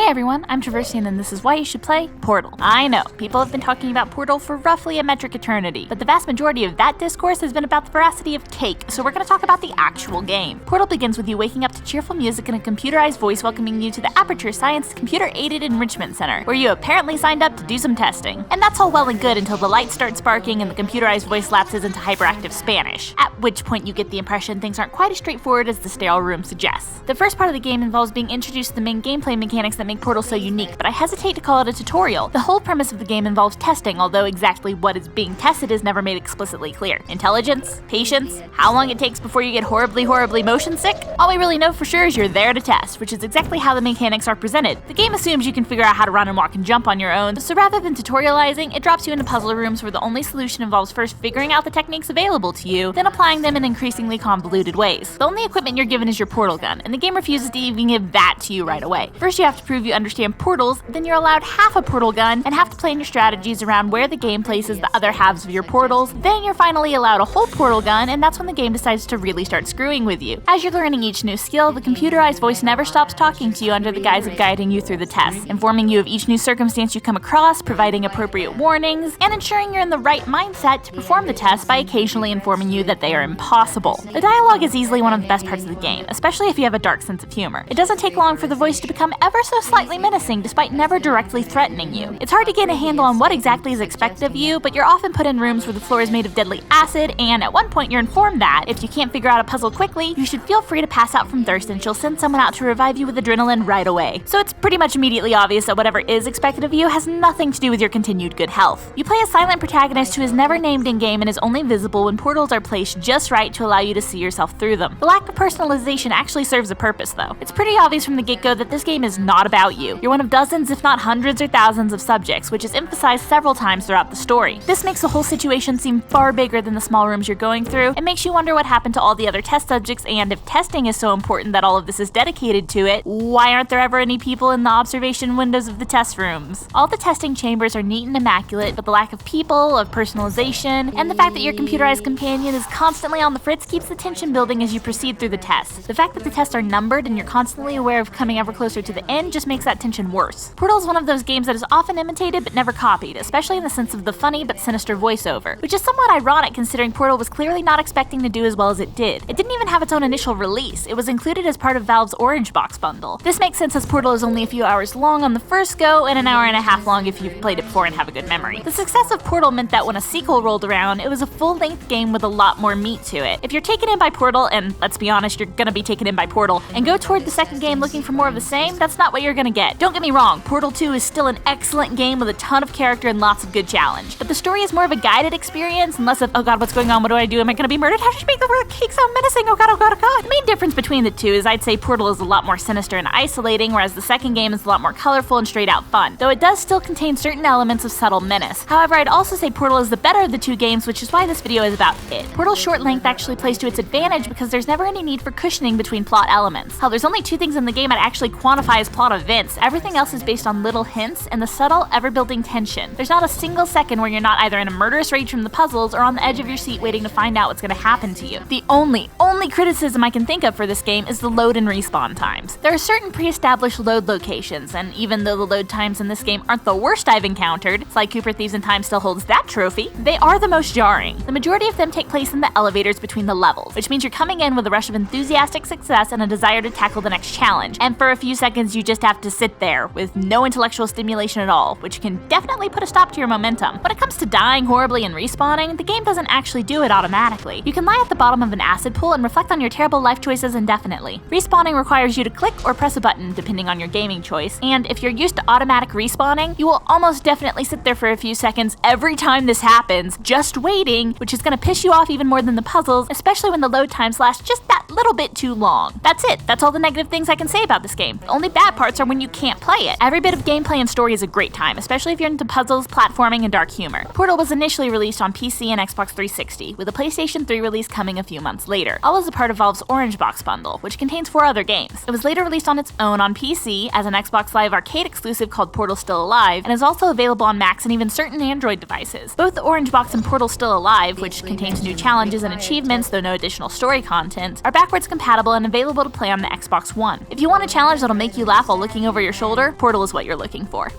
everyone, I'm Traversian and this is why you should play Portal. I know, people have been talking about Portal for roughly a metric eternity, but the vast majority of that discourse has been about the veracity of Cake, so we're going to talk about the actual game. Portal begins with you waking up to cheerful music and a computerized voice welcoming you to the Aperture Science Computer-Aided Enrichment Center, where you apparently signed up to do some testing. And that's all well and good until the lights start sparking and the computerized voice lapses into hyperactive Spanish, at which point you get the impression things aren't quite as straightforward as the sterile room suggests. The first part of the game involves being introduced to the main gameplay mechanics that make Portal so unique, but I hesitate to call it a tutorial. The whole premise of the game involves testing, although exactly what is being tested is never made explicitly clear. Intelligence? Patience? How long it takes before you get horribly motion sick? All we really know for sure is you're there to test, which is exactly how the mechanics are presented. The game assumes you can figure out how to run and walk and jump on your own, so rather than tutorializing, it drops you into puzzle rooms where the only solution involves first figuring out the techniques available to you, then applying them in increasingly convoluted ways. The only equipment you're given is your portal gun, and the game refuses to even give that to you right away. First you have to prove you understand portals, then you're allowed half a portal gun and have to plan your strategies around where the game places the other halves of your portals. Then you're finally allowed a whole portal gun, and that's when the game decides to really start screwing with you. As you're learning each new skill, the computerized voice never stops talking to you under the guise of guiding you through the tests, informing you of each new circumstance you come across, providing appropriate warnings, and ensuring you're in the right mindset to perform the test by occasionally informing you that they are impossible. The dialogue is easily one of the best parts of the game, especially if you have a dark sense of humor. It doesn't take long for the voice to become ever so slightly menacing despite never directly threatening you. It's hard to get a handle on what exactly is expected of you, but you're often put in rooms where the floor is made of deadly acid, and at one point you're informed that, if you can't figure out a puzzle quickly, you should feel free to pass out from thirst and she'll send someone out to revive you with adrenaline right away. So it's pretty much immediately obvious that whatever is expected of you has nothing to do with your continued good health. You play a silent protagonist who is never named in-game and is only visible when portals are placed just right to allow you to see yourself through them. The lack of personalization actually serves a purpose though. It's pretty obvious from the get-go that this game is not about you. You're one of dozens if not hundreds or thousands of subjects, which is emphasized several times throughout the story. This makes the whole situation seem far bigger than the small rooms you're going through, and makes you wonder what happened to all the other test subjects, and if testing is so important that all of this is dedicated to it, why aren't there ever any people in the observation windows of the test rooms? All the testing chambers are neat and immaculate, but the lack of people, of personalization, and the fact that your computerized companion is constantly on the fritz keeps the tension building as you proceed through the tests. The fact that the tests are numbered and you're constantly aware of coming ever closer to the end just makes that tension worse. Portal is one of those games that is often imitated but never copied, especially in the sense of the funny but sinister voiceover, which is somewhat ironic considering Portal was clearly not expecting to do as well as it did. It didn't even have its own initial release. It was included as part of Valve's Orange Box bundle. This makes sense as Portal is only a few hours long on the first go and an hour and a half long if you've played it before and have a good memory. The success of Portal meant that when a sequel rolled around, it was a full-length game with a lot more meat to it. If you're taken in by Portal, and let's be honest, you're gonna be taken in by Portal, and go toward the second game looking for more of the same, that's not what you're gonna get. Don't get me wrong, Portal 2 is still an excellent game with a ton of character and lots of good challenge, but the story is more of a guided experience and less of, oh god, what's going on, what do I do, am I gonna be murdered, how should you make the cake sound menacing, oh god, oh god, oh god. The main difference between the two is I'd say Portal is a lot more sinister and isolating, whereas the second game is a lot more colorful and straight out fun, though it does still contain certain elements of subtle menace. However, I'd also say Portal is the better of the two games, which is why this video is about it. Portal's short length actually plays to its advantage because there's never any need for cushioning between plot elements. Hell, there's only two things in the game I'd actually quantify as plot events. Everything else is based on little hints and the subtle, ever-building tension. There's not a single second where you're not either in a murderous rage from the puzzles or on the edge of your seat waiting to find out what's gonna happen to you. The only criticism I can think of for this game is the load and respawn times. There are certain pre-established load locations, and even though the load times in this game aren't the worst I've encountered, Sly Cooper Thieves in Time still holds that trophy, they are the most jarring. The majority of them take place in the elevators between the levels, which means you're coming in with a rush of enthusiastic success and a desire to tackle the next challenge, and for a few seconds you just have to sit there with no intellectual stimulation at all, which can definitely put a stop to your momentum. When it comes to dying horribly and respawning, the game doesn't actually do it automatically. You can lie at the bottom of an acid pool and reflect on your terrible life choices indefinitely. Respawning requires you to click or press a button depending on your gaming choice, and if you're used to automatic respawning, you will almost definitely sit there for a few seconds every time this happens, just waiting, which is gonna piss you off even more than the puzzles, especially when the load times last just that little bit too long. That's it. That's all the negative things I can say about this game. The only bad parts are when you can't play it. Every bit of gameplay and story is a great time, especially if you're into puzzles, platforming, and dark humor. Portal was initially released on PC and Xbox 360, with a PlayStation 3 release coming a few months later. All as a part of Valve's Orange Box bundle, which contains 4 other games. It was later released on its own on PC as an Xbox Live Arcade exclusive called Portal Still Alive, and is also available on Macs and even certain Android devices. Both the Orange Box and Portal Still Alive, which contains new challenges and achievements though no additional story content, are backwards compatible and available to play on the Xbox One. If you want a challenge that'll make you laugh while looking over your shoulder, Portal is what you're looking for.